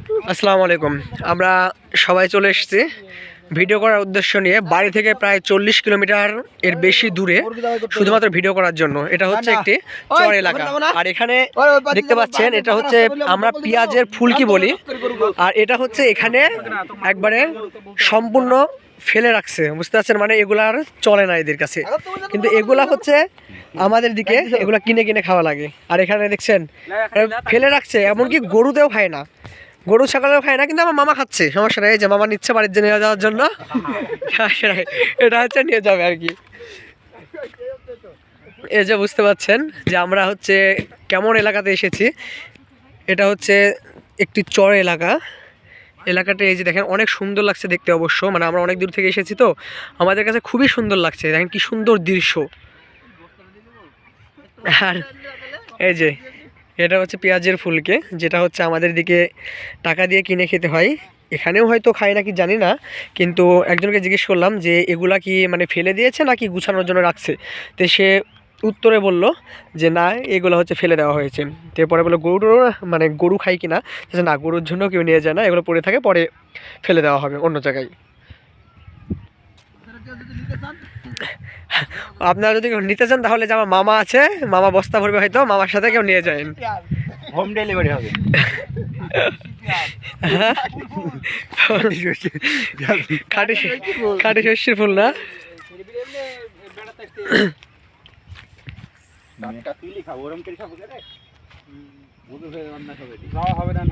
আসসালামু আলাইকুম। আমরা সবাই চলে এসেছি ভিডিও করার উদ্দেশ্য নিয়ে, বাড়ি থেকে প্রায় 40 কিলোমিটার এর বেশি দূরে, শুধুমাত্র ভিডিও করার জন্য। এটা হচ্ছে একটি চর এলাকা, আর এখানে দেখতে পাচ্ছেন এটা হচ্ছে আমরা পেঁয়াজের ফুলকি বলি, আর এটা হচ্ছে এখানে একবারে সম্পূর্ণ ফেলে রাখছে, বুঝতে পারছেন? মানে এগুলা আর চলে না এদের কাছে, কিন্তু এগুলা হচ্ছে আমাদের দিকে এগুলা কিনে কিনে খাওয়া লাগে। আর এখানে দেখছেন ফেলে রাখছে, এমনকি গরুতেও খায় না, গরু ছাগলেও খায় না, কিন্তু আমার মামা খাচ্ছে, সমস্যা নেই। যে মামা নিচ্ছে বাড়িতে নিয়ে যাওয়ার জন্য, এটা হচ্ছে নিয়ে যাবে আর কি। এই যে বুঝতে পাচ্ছেন যে আমরা হচ্ছে কেমন এলাকাতে এসেছি। এটা হচ্ছে একটি চর এলাকা। এলাকাটা এই যে দেখেন অনেক সুন্দর লাগছে দেখতে, অবশ্য মানে আমরা অনেক দূর থেকে এসেছি তো আমাদের কাছে খুবই সুন্দর লাগছে। দেখেন কি সুন্দর দৃশ্য। আর এই যে এটা হচ্ছে পেঁয়াজের ফুলকে, যেটা হচ্ছে আমাদের দিকে টাকা দিয়ে কিনে খেতে হয়, এখানেও হয়তো খায় নাকি জানি না, কিন্তু একজনকে জিজ্ঞেস করলাম যে এগুলা কি মানে ফেলে দিয়েছে নাকি গুছানোর জন্য রাখছে, তো সে উত্তরে বলল যে না, এগুলো হচ্ছে ফেলে দেওয়া হয়েছে। তো পরে বললো গরু মানে গরু খাই কিনা, না গরুর জন্য কেউ নিয়ে যায় না, এগুলো পড়ে থাকে, পরে ফেলে দেওয়া হবে অন্য জায়গায়। আপনারা যদি নিতে চান তাহলে যে আমার মামা আছে, মামা বস্তা ভরবে, হয়তো মামার সাথে কেউ নিয়ে যায়, হোম ডেলিভারি হবে। খাটি শস্যের ফুল না। তুই খাবো ওরম করে খাবো রে, বুঝো হয়ে রান্না খাবে খাওয়া হবে না।